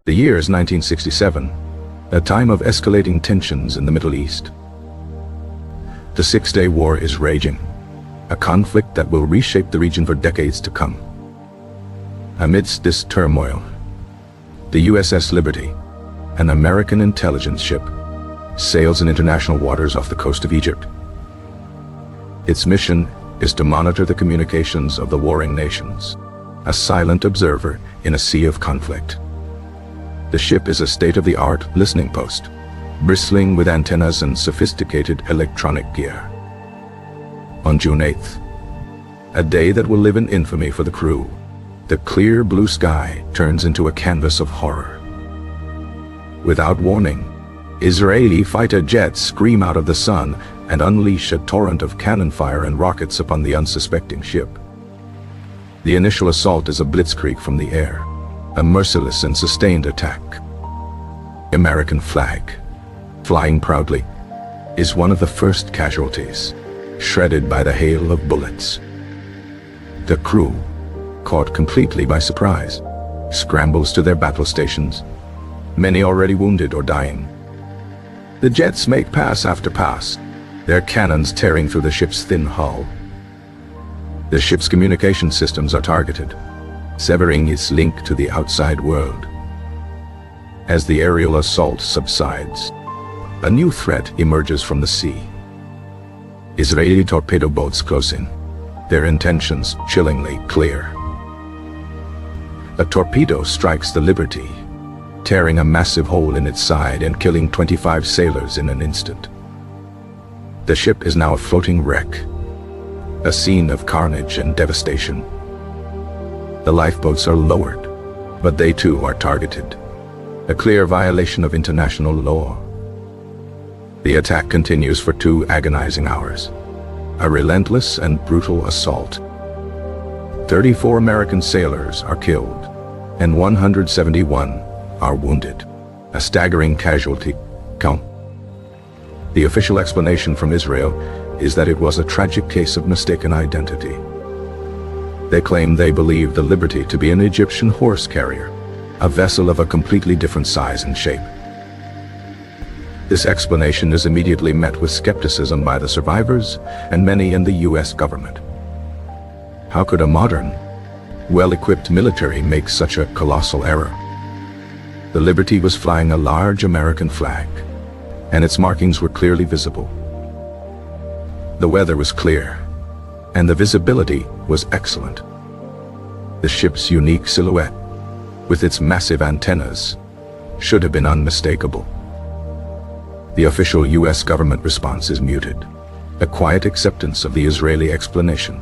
The year is 1967, a time of escalating tensions in the Middle East. The Six-Day War is raging, a conflict that will reshape the region for decades to come. Amidst this turmoil, the USS Liberty, an American intelligence ship, sails in international waters off the coast of Egypt. Its mission is to monitor the communications of the warring nations, a silent observer in a sea of conflict. The ship is a state-of-the-art listening post, bristling with antennas and sophisticated electronic gear. On June 8th, a day that will live in infamy for the crew, the clear blue sky turns into a canvas of horror. Without warning, Israeli fighter jets scream out of the sun and unleash a torrent of cannon fire and rockets upon the unsuspecting ship. The initial assault is a blitzkrieg from the air, a merciless and sustained attack. The American flag, flying proudly, is one of the first casualties, shredded by the hail of bullets. The crew, caught completely by surprise, scrambles to their battle stations, many already wounded or dying. The jets make pass after pass, their cannons tearing through the ship's thin hull. The ship's communication systems are targeted, severing its link to the outside world. As the aerial assault subsides, a new threat emerges from the sea. Israeli torpedo boats close in, their intentions chillingly clear. A torpedo strikes the Liberty, tearing a massive hole in its side and killing 25 sailors in an instant. The ship is now a floating wreck, a scene of carnage and devastation. The lifeboats are lowered, but they too are targeted, a clear violation of international law. The attack continues for 2 agonizing hours, a relentless and brutal assault. 34 American sailors are killed, and 171 are wounded, a staggering casualty count. The official explanation from Israel is that it was a tragic case of mistaken identity. They claim they believe the Liberty to be an Egyptian horse carrier, a vessel of a completely different size and shape. This explanation is immediately met with skepticism by the survivors and many in the US government. How could a modern, well-equipped military make such a colossal error? The Liberty was flying a large American flag, and its markings were clearly visible. The weather was clear, and the visibility was excellent. The ship's unique silhouette, with its massive antennas, should have been unmistakable. The official US government response is muted, a quiet acceptance of the Israeli explanation.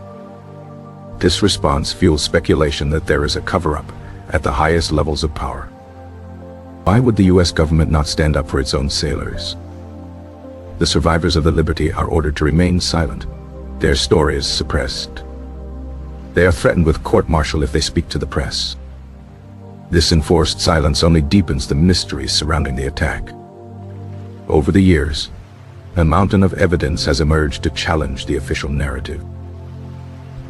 This response fuels speculation that there is a cover-up at the highest levels of power. Why would the US government not stand up for its own sailors? The survivors of the Liberty are ordered to remain silent, their stories suppressed. They are threatened with court-martial if they speak to the press. This enforced silence only deepens the mysteries surrounding the attack. Over the years, a mountain of evidence has emerged to challenge the official narrative.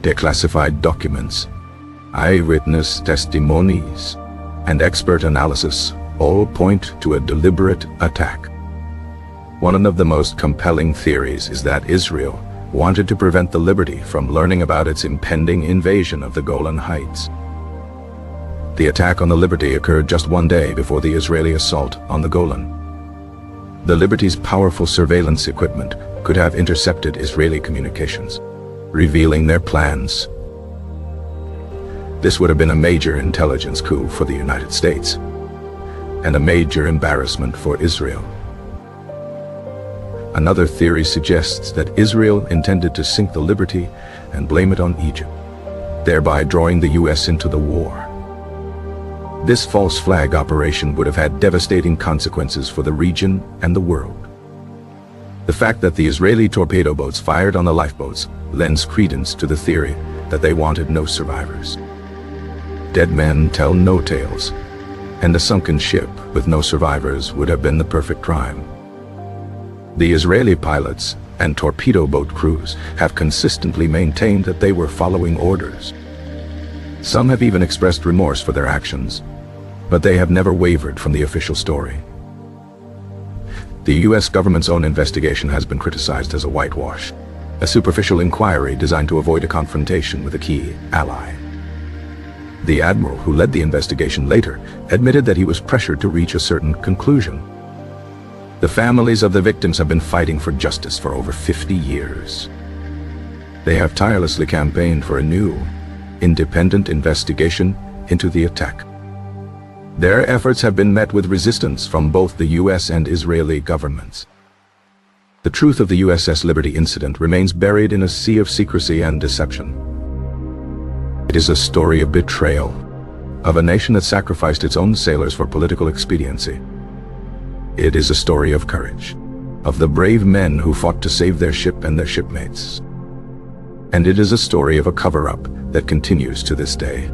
Declassified documents, eyewitness testimonies, and expert analysis all point to a deliberate attack. One of the most compelling theories is that Israel wanted to prevent the Liberty from learning about its impending invasion of the Golan Heights. The attack on the Liberty occurred just 1 day before the Israeli assault on the Golan. The Liberty's powerful surveillance equipment could have intercepted Israeli communications, revealing their plans. This would have been a major intelligence coup for the United States, and a major embarrassment for Israel. Another theory suggests that Israel intended to sink the Liberty and blame it on Egypt, thereby drawing the US into the war. This false flag operation would have had devastating consequences for the region and the world. The fact that the Israeli torpedo boats fired on the lifeboats lends credence to the theory that they wanted no survivors. Dead men tell no tales, and a sunken ship with no survivors would have been the perfect crime. The Israeli pilots and torpedo boat crews have consistently maintained that they were following orders, Some have even expressed remorse for their actions, but they have never wavered from the official story. The US government's own investigation has been criticized as a whitewash, a superficial inquiry designed to avoid a confrontation with a key ally. The admiral who led the investigation later admitted that he was pressured to reach a certain conclusion. The families of the victims have been fighting for justice for over 50 years. They have tirelessly campaigned for a new, independent investigation into the attack. Their efforts have been met with resistance from both the US and Israeli governments. The truth of the USS Liberty incident remains buried in a sea of secrecy and deception. It is a story of betrayal, of a nation that sacrificed its own sailors for political expediency. It is a story of courage, of the brave men who fought to save their ship and their shipmates. And it is a story of a cover-up that continues to this day,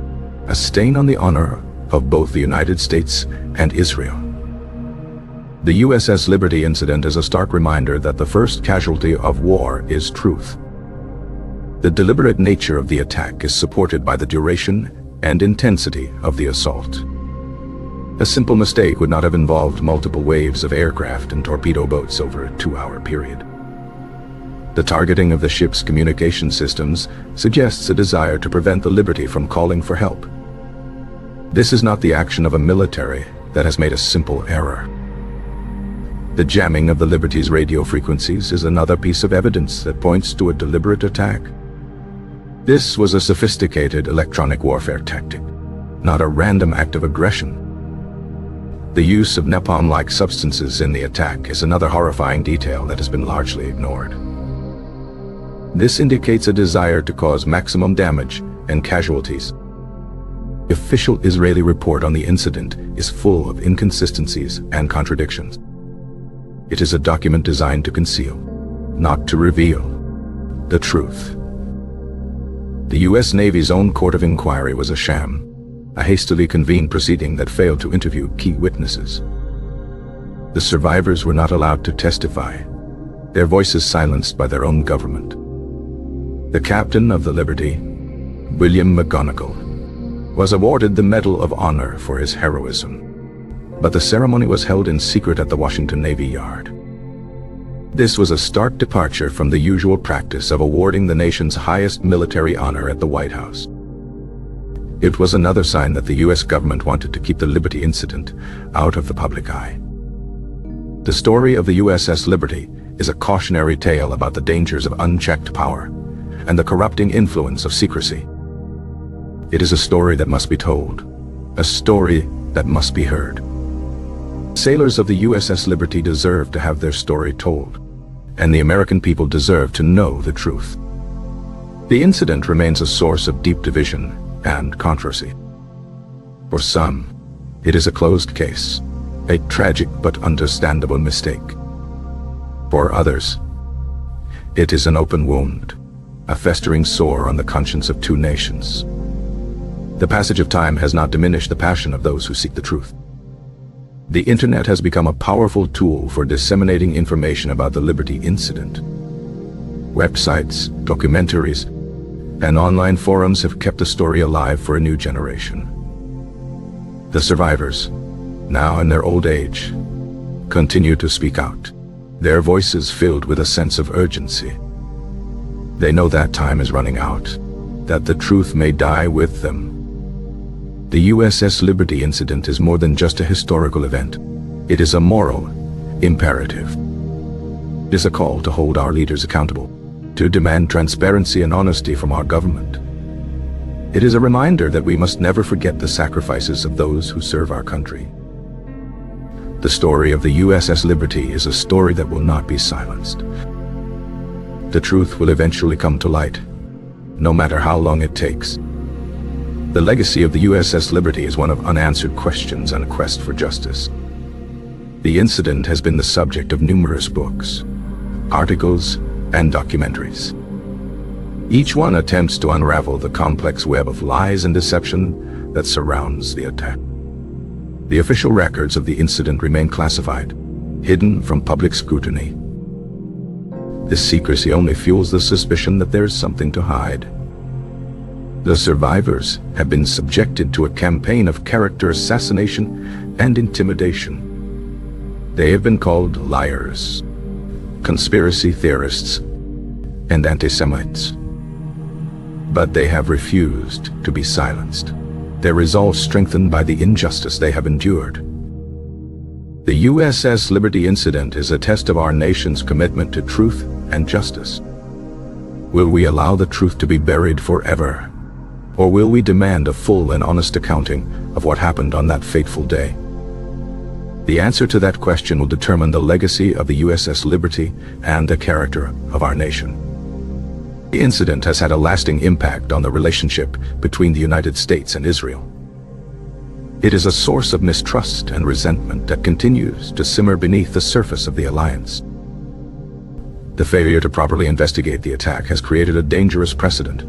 a stain on the honor of both the United States and Israel. The USS Liberty incident is a stark reminder that the first casualty of war is truth. The deliberate nature of the attack is supported by the duration and intensity of the assault. A simple mistake would not have involved multiple waves of aircraft and torpedo boats over a 2-hour period. The targeting of the ship's communication systems suggests a desire to prevent the Liberty from calling for help. This is not the action of a military that has made a simple error. The jamming of the Liberty's radio frequencies is another piece of evidence that points to a deliberate attack. This was a sophisticated electronic warfare tactic, not a random act of aggression. The use of napalm-like substances in the attack is another horrifying detail that has been largely ignored. This indicates a desire to cause maximum damage and casualties. The official Israeli report on the incident is full of inconsistencies and contradictions. It is a document designed to conceal, not to reveal, the truth. The US Navy's own court of inquiry was a sham, a hastily convened proceeding that failed to interview key witnesses. The survivors were not allowed to testify, their voices silenced by their own government. The captain of the Liberty, William McGonigal, was awarded the Medal of Honor for his heroism, but the ceremony was held in secret at the Washington Navy Yard. This was a stark departure from the usual practice of awarding the nation's highest military honor at the White House. It was another sign that the US government wanted to keep the Liberty incident out of the public eye. The story of the USS Liberty is a cautionary tale about the dangers of unchecked power and the corrupting influence of secrecy. It is a story that must be told, a story that must be heard. Sailors of the USS Liberty deserve to have their story told, and the American people deserve to know the truth. The incident remains a source of deep division and controversy. For some, it is a closed case, a tragic but understandable mistake. For others, it is an open wound, a festering sore on the conscience of two nations. The passage of time has not diminished the passion of those who seek the truth. The internet has become a powerful tool for disseminating information about the Liberty incident. Websites, documentaries, and online forums have kept the story alive for a new generation. The survivors, now in their old age, continue to speak out, their voices filled with a sense of urgency. They know that time is running out, that the truth may die with them. The USS Liberty incident is more than just a historical event. It is a moral imperative. It is a call to hold our leaders accountable, to demand transparency and honesty from our government. It is a reminder that we must never forget the sacrifices of those who serve our country. The story of the USS Liberty is a story that will not be silenced. The truth will eventually come to light, no matter how long it takes. The legacy of the USS Liberty is one of unanswered questions and a quest for justice. The incident has been the subject of numerous books, articles, and documentaries. Each one attempts to unravel the complex web of lies and deception that surrounds the attack. The official records of the incident remain classified, hidden from public scrutiny. This secrecy only fuels the suspicion that there is something to hide. The survivors have been subjected to a campaign of character assassination and intimidation. They have been called liars, conspiracy theorists, and anti-Semites. But they have refused to be silenced, their resolve strengthened by the injustice they have endured. The USS Liberty Incident is a test of our nation's commitment to truth and justice. Will we allow the truth to be buried forever? Or will we demand a full and honest accounting of what happened on that fateful day? The answer to that question will determine the legacy of the USS Liberty and the character of our nation. The incident has had a lasting impact on the relationship between the United States and Israel. It is a source of mistrust and resentment that continues to simmer beneath the surface of the alliance. The failure to properly investigate the attack has created a dangerous precedent.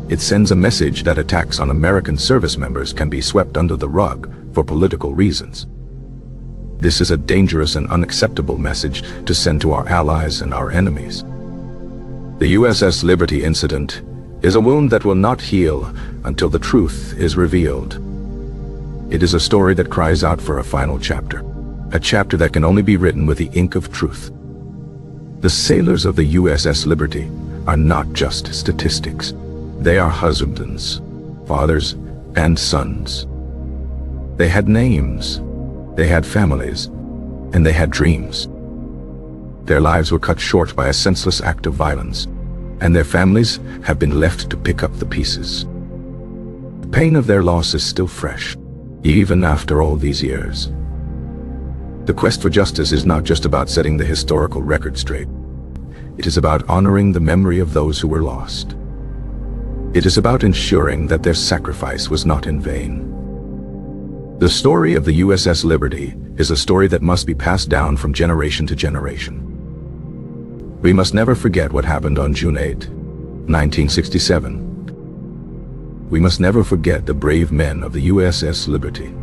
It sends a message that attacks on American service members can be swept under the rug for political reasons. This is a dangerous and unacceptable message to send to our allies and our enemies. The USS Liberty Incident is a wound that will not heal until the truth is revealed. It is a story that cries out for a final chapter, a chapter that can only be written with the ink of truth. The sailors of the USS Liberty are not just statistics. They are husbands, fathers, and sons. They had names, they had families, and they had dreams. Their lives were cut short by a senseless act of violence, and their families have been left to pick up the pieces. The pain of their loss is still fresh, even after all these years. The quest for justice is not just about setting the historical record straight. It is about honoring the memory of those who were lost. It is about ensuring that their sacrifice was not in vain. The story of the USS Liberty is a story that must be passed down from generation to generation. We must never forget what happened on June 8, 1967. We must never forget the brave men of the USS Liberty.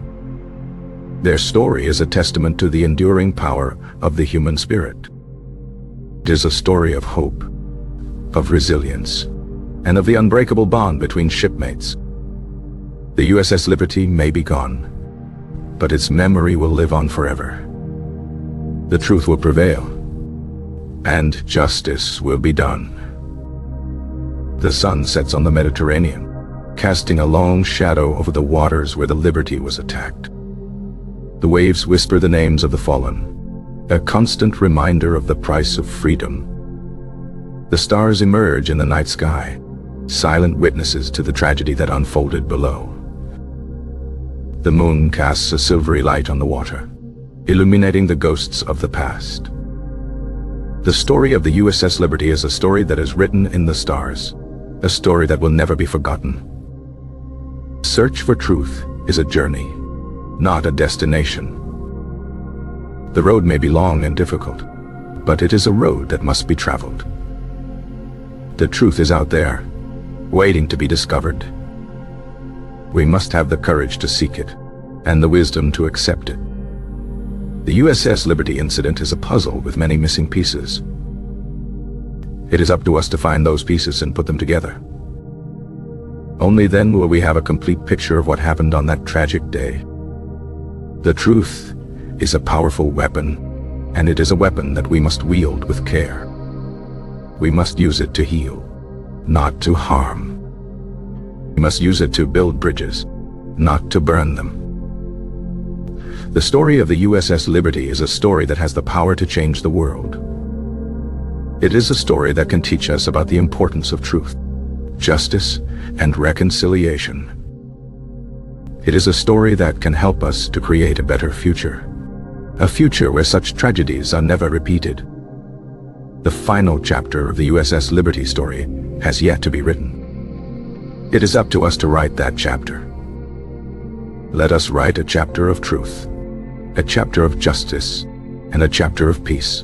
Their story is a testament to the enduring power of the human spirit. It is a story of hope, of resilience, and of the unbreakable bond between shipmates. The USS Liberty may be gone, but its memory will live on forever. The truth will prevail, and justice will be done. The sun sets on the Mediterranean, casting a long shadow over the waters where the Liberty was attacked. The waves whisper the names of the fallen, a constant reminder of the price of freedom. The stars emerge in the night sky, silent witnesses to the tragedy that unfolded below. The moon casts a silvery light on the water, illuminating the ghosts of the past. The story of the USS Liberty is a story that is written in the stars, a story that will never be forgotten. Search for truth is a journey, not a destination. The road may be long and difficult, but it is a road that must be traveled. The truth is out there, waiting to be discovered. We must have the courage to seek it, and the wisdom to accept it. The USS Liberty Incident is a puzzle with many missing pieces. It is up to us to find those pieces and put them together. Only then will we have a complete picture of what happened on that tragic day. The truth is a powerful weapon, and it is a weapon that we must wield with care. We must use it to heal, not to harm. We must use it to build bridges, not to burn them. The story of the USS Liberty is a story that has the power to change the world. It is a story that can teach us about the importance of truth, justice, and reconciliation. It is a story that can help us to create a better future, a future where such tragedies are never repeated. The final chapter of the USS Liberty story has yet to be written. It is up to us to write that chapter. Let us write a chapter of truth, a chapter of justice, and a chapter of peace.